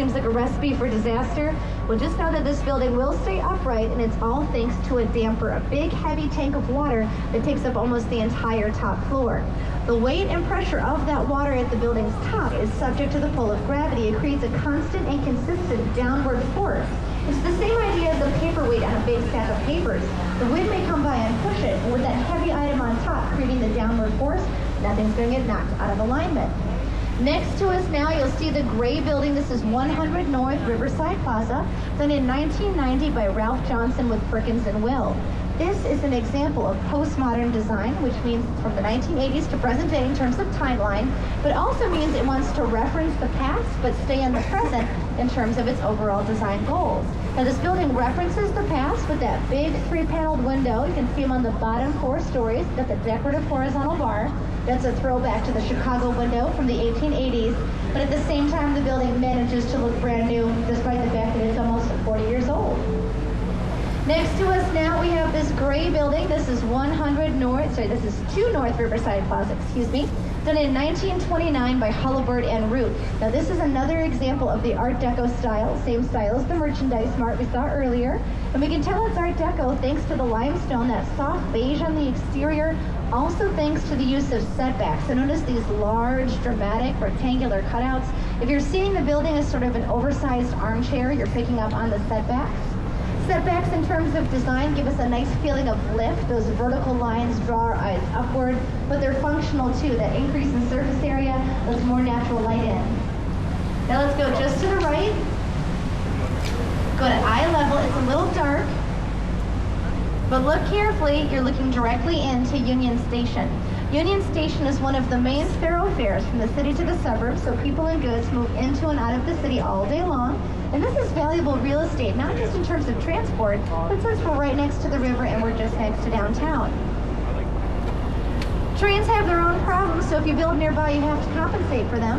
seems like a recipe for disaster? Well, just know that this building will stay upright, and it's all thanks to a damper, a big heavy tank of water that takes up almost the entire top floor. The weight and pressure of that water at the building's top is subject to the pull of gravity. It creates a constant and consistent downward force. It's the same idea as a paperweight on a big stack of papers. The wind may come by and push it, and with that heavy item on top creating the downward force, nothing's going to get knocked out of alignment. Next to us now, you'll see the gray building. This is 100 North Riverside Plaza, done in 1990 by Ralph Johnson with Perkins and Will. This is an example of postmodern design, which means it's from the 1980s to present day in terms of timeline, but also means it wants to reference the past but stay in the present in terms of its overall design goals. Now this building references the past with that big 3-paneled window. You can see them on the bottom 4 stories. Got the decorative horizontal bar. That's a throwback to the Chicago window from the 1880s, but at the same time the building manages to look brand new despite the fact that it's almost 40 years old. Next to us now we have this gray building. This is 2 North Riverside Plaza, done in 1929 by Hullabird and Root. Now this is another example of the Art Deco style, same style as the merchandise mart we saw earlier. And we can tell it's Art Deco thanks to the limestone, that soft beige on the exterior, also thanks to the use of setbacks. So notice these large, dramatic, rectangular cutouts. If you're seeing the building as sort of an oversized armchair, you're picking up on the setbacks. Setbacks in terms of design give us a nice feeling of lift. Those vertical lines draw our eyes upward, but they're functional too. That increase in surface area lets more natural light in. Now let's go just to the right. Go to eye level. It's a little dark, but look carefully. You're looking directly into Union Station. Union Station is one of the main thoroughfares from the city to the suburbs, so people and goods move into and out of the city all day long. And this is valuable real estate, not just in terms of transport, but since we're right next to the river and we're just next to downtown. Trains have their own problems, so if you build nearby, you have to compensate for them.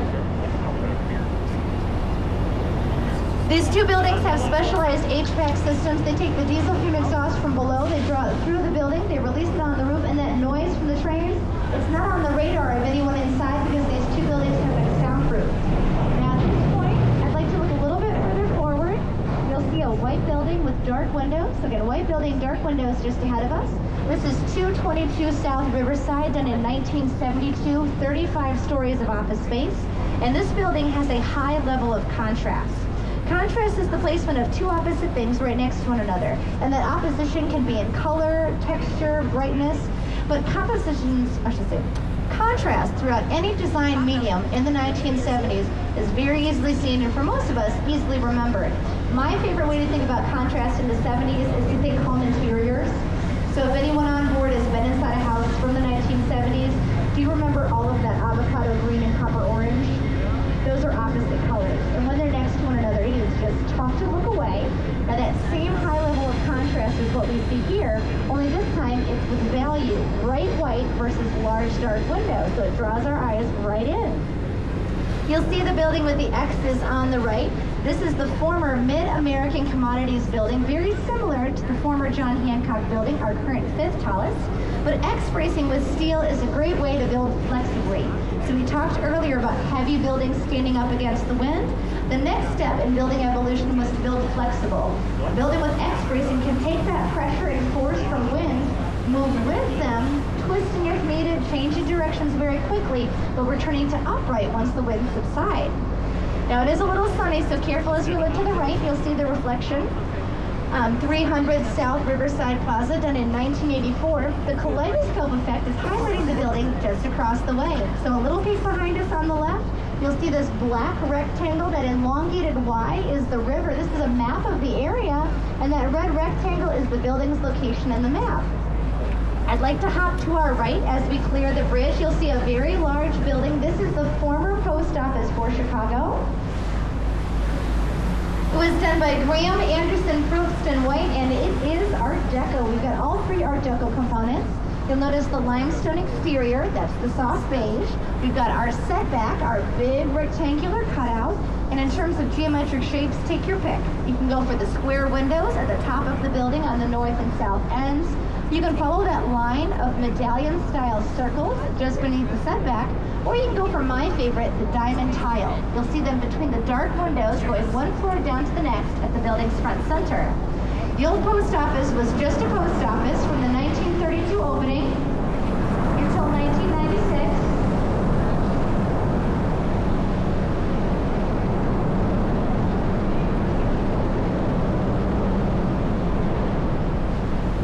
These 2 buildings have specialized HVAC systems. They take the diesel fume exhaust from below, they draw it through the building, they release it on the roof, and that noise from the trains, it's not on the radar of anyone inside because these 2 buildings have been soundproof. Now at this point, I'd like to look a little bit further forward. You'll see a white building with dark windows. So again, a white building, dark windows just ahead of us. This is 222 South Riverside, done in 1972, 35 stories of office space. And this building has a high level of contrast. Contrast is the placement of 2 opposite things right next to one another, and that opposition can be in color, texture, brightness, but contrast throughout any design medium in the 1970s is very easily seen, and for most of us, easily remembered. My favorite way to think about contrast in the 70s is to think home interiors. So if anyone on board has been inside a house from the 1970s, do you remember all of that avocado green and copper orange? Those are opposite colors, and when they're next to one another, it is just tough to look away. Now that same high level of contrast is what we see here, only this time it's with value, bright white versus large dark windows, so it draws our eyes right in. You'll see the building with the X's on the right. This is the former Mid-American Commodities building, very similar to the former John Hancock building, our current 5th tallest. But X-bracing with steel is a great way to build flexibly. So we talked earlier about heavy buildings standing up against the wind. The next step in building evolution was to build flexible. A building with X-bracing can take that pressure and force from winds, move with them, twisting if needed, changing directions very quickly, but returning to upright once the winds subside. Now it is a little sunny, so careful as we look to the right, you'll see the reflection. 300 South Riverside Plaza, done in 1984. The kaleidoscope effect is highlighting the building just across the way. So a little piece behind us on the left, you'll see this black rectangle. That elongated Y is the river. This is a map of the area, and that red rectangle is the building's location in the map. I'd like to hop to our right as we clear the bridge. You'll see a very large building. This is the former post office for Chicago. It was done by Graham, Anderson, Probst, and White, and it is Art Deco. We've got all 3 Art Deco components. You'll notice the limestone exterior, that's the soft beige. We've got our setback, our big rectangular cutout, and in terms of geometric shapes, take your pick. You can go for the square windows at the top of the building on the north and south ends. You can follow that line of medallion-style circles just beneath the setback, or you can go for my favorite, the diamond tile. You'll see them between the dark windows going one floor down to the next at the building's front center. The old post office was just a post office from the 1932 opening until 1996.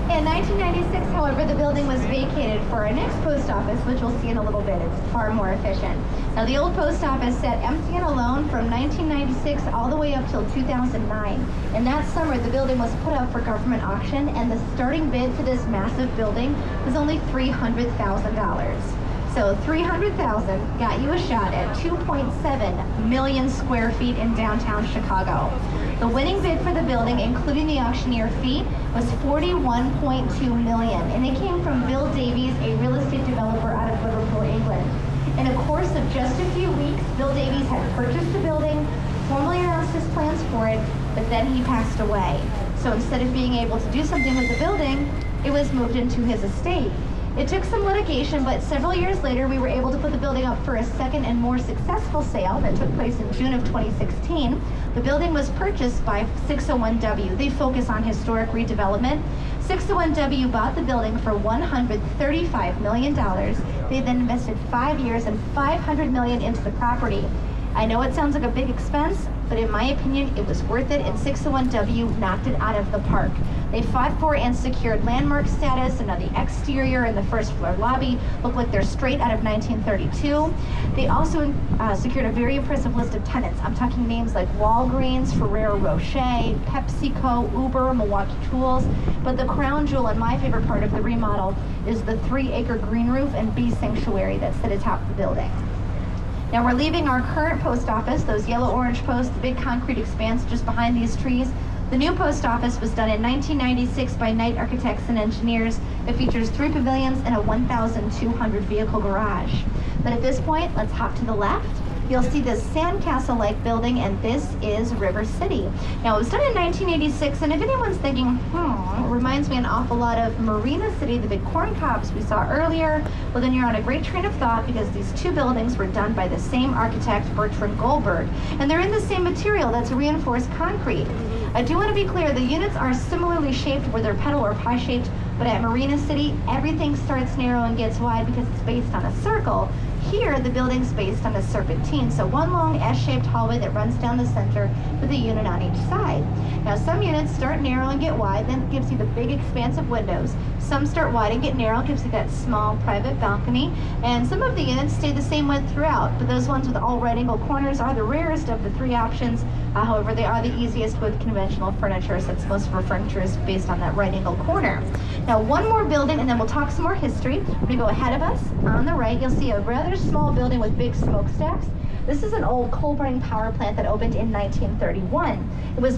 In 1996, however, the building was vacated for our next post office, which we'll see in a little bit. It's far more efficient. Now, the old post office sat empty and alone from 1996 all the way up till 2009. In that summer, the building was put up for government auction, and the starting bid for this massive building was only $300,000. So $300,000 got you a shot at 2.7 million square feet in downtown Chicago. The winning bid for the building, including the auctioneer fee, was $41.2 million, and it came from Bill Davies, a real estate developer out of Liverpool, England. In a course of just a few weeks, Bill Davies had purchased the building, formally announced his plans for it, but then he passed away. So instead of being able to do something with the building, it was moved into his estate. It took some litigation, but several years later, we were able to put the building up for a second and more successful sale that took place in June of 2016. The building was purchased by 601W. They focus on historic redevelopment. 601W bought the building for $135 million. They then invested 5 years and $500 million into the property. I know it sounds like a big expense, but in my opinion, it was worth it, and 601W knocked it out of the park. They fought for and secured landmark status, and now the exterior and the first floor lobby look like they're straight out of 1932. They also secured a very impressive list of tenants. I'm talking names like Walgreens, Ferrero Rocher, PepsiCo, Uber, Milwaukee Tools. But the crown jewel and my favorite part of the remodel is the 3-acre green roof and bee sanctuary that's at the top of the building. Now we're leaving our current post office, those yellow-orange posts, the big concrete expanse just behind these trees. The new post office was done in 1996 by Knight Architects and Engineers. It features 3 pavilions and a 1,200 vehicle garage. But at this point, let's hop to the left. You'll see this sandcastle-like building, and this is River City. Now, it was done in 1986, and if anyone's thinking, it reminds me an awful lot of Marina City, the big corn cobs we saw earlier, well, then you're on a great train of thought, because these two buildings were done by the same architect, Bertrand Goldberg, and they're in the same material, that's reinforced concrete. I do want to be clear, the units are similarly shaped, where they're petal or pie-shaped, but at Marina City, everything starts narrow and gets wide because it's based on a circle. Here, the building's based on a serpentine, so one long S-shaped hallway that runs down the center with a unit on each side. Now, some units start narrow and get wide, then it gives you the big expansive windows. Some start wide and get narrow, gives you that small private balcony, and some of the units stay the same width throughout, but those ones with all right angle corners are the rarest of the three options. However, they are the easiest with conventional furniture, since most of our furniture is based on that right angle corner. Now, one more building, and then we'll talk some more history. We go ahead of us. On the right, you'll see a rather small building with big smokestacks. This is an old coal burning power plant that opened in 1931. It was built